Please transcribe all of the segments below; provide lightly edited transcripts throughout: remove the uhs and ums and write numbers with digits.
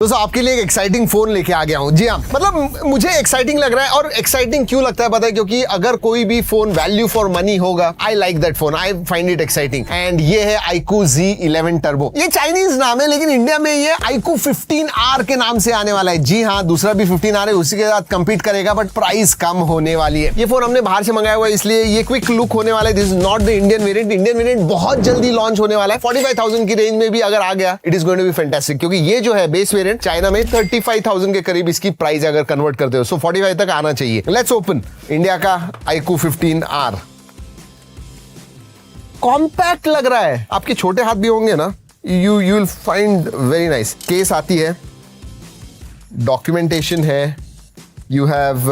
दोस्तों आपके लिए एक एक्साइटिंग फोन लेके आ गया हूँ। जी हाँ, मतलब मुझे एक्साइटिंग लग रहा है। और एक्साइटिंग क्यों लगता है पता है, क्योंकि अगर कोई भी फोन वैल्यू फॉर मनी होगा, I like that phone, I find it exciting. And ये है iQOO Z11 टर्बो। ये चाइनीज नाम है, लेकिन इंडिया में ये iQOO 15R के नाम से आने वाला है। जी हाँ, दूसरा भी 15R है, उसी के साथ कंपीट करेगा, बट प्राइस कम होने वाली है। ये फोन हमने बाहर से मंगाया हुआ है, इसलिए ये क्विक लुक होने वाला है। This is not the Indian variant. Indian variant बहुत जल्दी लॉन्च होने वाला है। 45,000 की रेंज में भी अगर आ गया, it is going to be fantastic, क्योंकि ये जो है बेस वेरिएंट चाइना में 35,000 के करीब इसकी प्राइस अगर कन्वर्ट करते हो, सो 45 तक आना चाहिए। लेट्स ओपन इंडिया का iQOO 15R। कॉम्पैक्ट लग रहा है, आपके छोटे हाथ भी होंगे ना, you will find very nice. Case आती है, डॉक्यूमेंटेशन है, यू हैव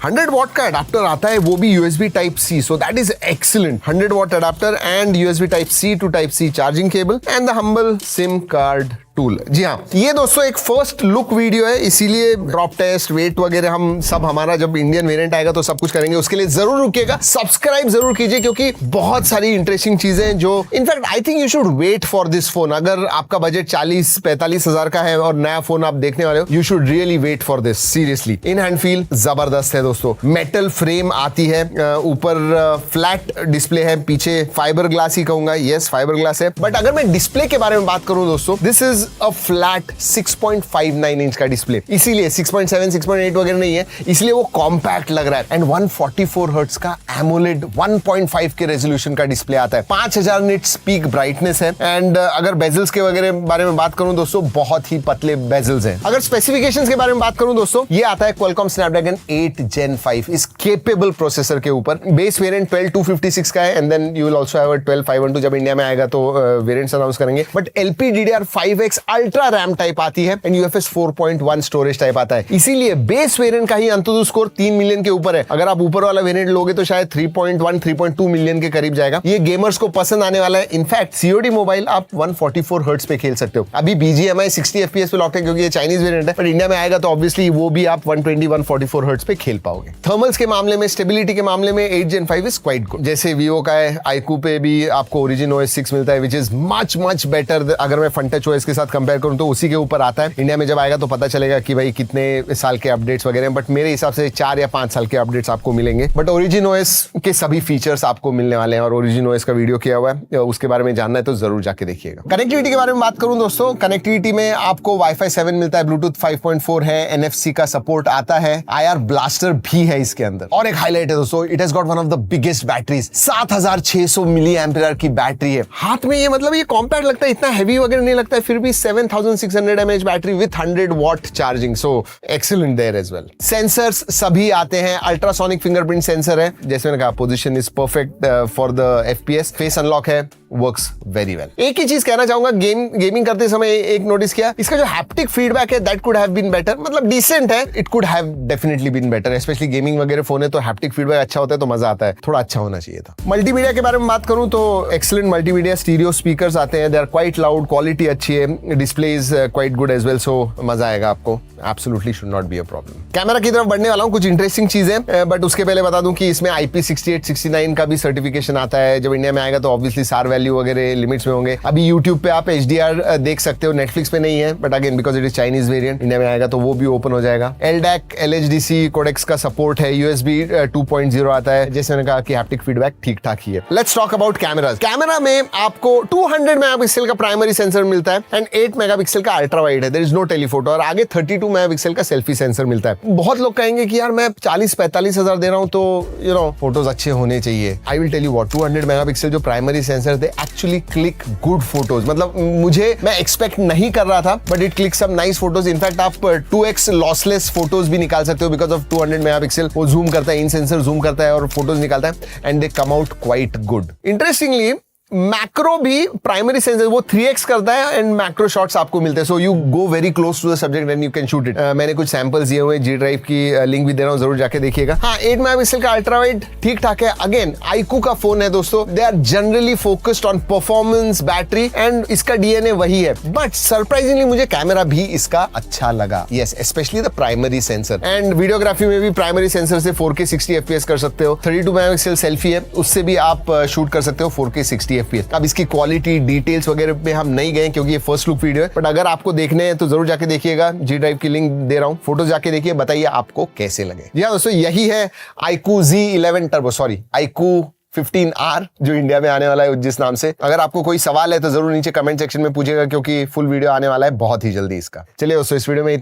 100 वॉट का अडाप्टर आता है, वो भी USB Type-C, so that is excellent। 100 watt adapter and USB Type-C to Type-C charging cable and the humble SIM card tool. जी हाँ, ये दोस्तों एक फर्स्ट लुक वीडियो है, इसीलिए ड्रॉप टेस्ट, वेट वगैरह हम सब, हमारा जब इंडियन वेरिएंट आएगा तो सब कुछ करेंगे। उसके लिए जरूर रुकिएगा, सब्सक्राइब जरूर कीजिए, क्योंकि बहुत सारी इंटरेस्टिंग चीजें हैं जो in fact I think you should wait for this phone. अगर आपका बजट 40-45 हजार का है और नया फोन आप देखने वाले हो, you should really wait for this, seriously. In hand feel जबरदस्त है दोस्तों। मेटल फ्रेम आती है, ऊपर फ्लैट डिस्प्ले है, पीछे फाइबर ग्लास ही कहूंगा, यस फाइबर ग्लास है। बट अगर मैं डिस्प्ले के बारे में बात करूं दोस्तों, this is a flat 6.59 inch का डिस्प्ले, इसीलिए 6.7 6.8 वगैरह नहीं है, इसलिए वो कॉम्पैक्ट लग रहा है। एंड 144 हर्ट्ज का एमोलेड 1.5 के रेजोल्यूशन का डिस्प्ले आता है, 5000 निट्स पीक ब्राइटनेस है। एंड अगर बेजल्स के वगैरह बारे में बात करूं दोस्तों, बहुत ही पतले बेजल्स हैं। अगर स्पेसिफिकेशंस के बारे में बात करूं दोस्तों, ये आता है Qualcomm Snapdragon 8 Gen 5 इस केपेबल प्रोसेसर के ऊपर। बेस वेरिएंट 12256 का है, and then you will also have a 12512 जब इंडिया में आएगा तो वेरिएंट्स अनाउंस करेंगे। But LPDDR5X ultra RAM type आती है एंड UFS 4.1 स्टोरेज टाइप आता है, इसीलिए बेस वेरिएंट का ही अंतुदु स्कोर 3 मिलियन के ऊपर है। अगर आप ऊपर वाला वेरिएंट लोगे तो शायद 3.1 3.2 मिलियन के करीब जाएगा। ये गेमर्स को पसंद आने वाला है। इनफैक्ट COD मोबाइल आप 144 हर्ट्ज पे खेल सकते हो। अभी BGMI 60 FPS पे लॉक्ड है, क्योंकि ये चाइनीज वेरिएंट है, पर इंडिया में आएगा तो ऑब्वियसली वो भी आप 120-144 हर्ट्ज पे खेल पाओगे। थर्मल्स के मामले में, स्टेबिलिटी के मामले में 8 Gen 5 इज क्वाइट गुड। जैसे Vivo का है, iQOO पे भी आपको Origin OS 6 मिलता है, विच इज मच बेटर। अगर मैं FunTouch OS के साथ कंपेयर करूं तो उसी के ऊपर आता है। इंडिया में जब आएगा तो पता चलेगा कि भाई कितने साल के अपडेट्स वगैरह हैं, बट मेरे हिसाब से 4 या 5 साल के अपडेट्स आपको मिलेंगे। बट Origin OS के सभी फीचर्स आपको मिलने वाले हैं, और Origin OS का वीडियो किया हुआ है, उसके बारे में जानना है तो जरूर जाके देखिएगा। कनेक्टिविटी के बारे में बात करूं दोस्तों, कनेक्टिविटी में आपको Wi-Fi 7 मिलता है, Bluetooth 5.4 है, NFC का सपोर्ट आता है, IR ब्लास्टर भी है इसके अंदर। और एक हाईलाइट है दोस्तों, it has got one of the biggest batteries, 7600 milliampere की बैटरी है। हाथ में ये मतलब ये कॉम्पैक्ट लगता है, इतना हैवी वगैरह नहीं लगता है, फिर भी 7600 mAh battery with 100 watt charging, so excellent there as well. Sensors सभी आते हैं, अल्ट्रासोनिक फिंगरप्रिंट सेंसर है, जैसे मैंने कहा position is perfect for the FPS, face unlock है, वर्क्स वेरी वेल। एक ही चीज कहना चाहूंगा, गेमिंग करते समय एक नोटिस किया, इसका जो हैप्टिक फीडबैक है that could have been better, मतलब डिसेंट है, it could have definitely been better. Specially gaming वगैरह फोन है तो हैप्टिक फीडबैक अच्छा होता है तो मजा आता है, थोड़ा अच्छा होना चाहिए था। मल्टीमीडिया के बारे में बात करूं तो एक्सीलेंट मल्टीमीडिया, स्टीरियो स्पीकर्स आते हैं, they are quite loud, quality अच्छी है, display is quite good as well, so मजा आएगा आपको, absolutely should not be a problem. Camera की तरफ बढ़ने वाला हूं, कुछ इंटरेस्टिंग चीजें, बट उसके पहले बता दूं कि इसमें IP68 69 का भी सर्टिफिकेशन आता है। जब इंडिया में आएगा तो ऑब्वियसली सार वैल्यू वगैरह लिमिट्स में होंगे। अभी YouTube पे आप HDR देख सकते हो, Netflix पे नहीं है, but again because it is Chinese variant, India में आएगा तो वो भी ओपन हो जाएगा। LDAC LHDC कोडेक्स का सपोर्ट है, USB 2.0 आता है, जैसे मैंने कहा कि हैप्टिक फीडबैक ठीक ठाक ही है। Let's talk about cameras. Camera में आपको 200 मेगापिक्सल का प्राइमरी सेंसर मिलता है एंड 8 मेगापिक्सल का अल्ट्रा वाइड है, देयर इज नो टेलीफोटो, और आगे 32 मेगापिक्सल का सेल्फी सेंसर मिलता है। बहुत लोग कहेंगे कि यार मैं 40-45 हजार दे रहा हूं तो यू नो फोटोज अच्छे होने चाहिए। I will tell you what, 200 megapixel जो primary sensor they actually click good photos, मतलब मैं एक्सपेक्ट नहीं कर रहा था, but it click some nice photos. In fact आप 2x लॉसलेस फोटोज भी निकाल सकते हो बिकॉज ऑफ 200 मेगापिक्सल। वो जूम करता है, इन सेंसर जूम करता है और फोटोज निकालता है, and they come out quite good. Interestingly macro भी प्राइमरी सेंसर वो 3x करता है एंड मैक्रो शॉट्स आपको मिलते हैं, so you go very close to the subject and you can shoot it. मैंने कुछ सैंपल्स दिए हुए हैं, G ड्राइव की लिंक भी दे रहा हूं, जरूर जाके देखिएगा। हाँ, 8 मेगापिक्सल का अल्ट्रा वाइड ठीक ठाक है। अगेन iQOO का फोन है दोस्तों, they are generally focused on performance, battery, and इसका DNA वही है, बट सरप्राइजिंगली मुझे कैमरा भी इसका अच्छा लगा, yes, specially the primary sensor. And videography में भी प्राइमरी सेंसर से 4K 60 FPS कर सकते हो। 32 मेगापिक्सल सेल्फी है, उससे भी आप शूट कर सकते हो 4K 60 FPS। अब इसकी क्वालिटी डिटेल्स वगैरह पे हम नहीं गए क्योंकि ये फर्स्ट लुक वीडियो है, बट अगर आपको देखने हैं तो जरूर जाके देखिएगा। जी ड्राइव की लिंक दे रहा हूँ, फोटो जाके देखिए, बताइए आपको कैसे लगे। जी हाँ दोस्तों, यही है iQOO Z11 turbo, sorry iQOO 15R जो इंडिया में आने वाला है जिस नाम से। अगर आपको कोई सवाल है तो जरूर नीचे कमेंट सेक्शन में पूछेगा क्योंकि फुल वीडियो आने वाला है बहुत ही जल्दी इसका। चलिए दोस्तों, इस वीडियो में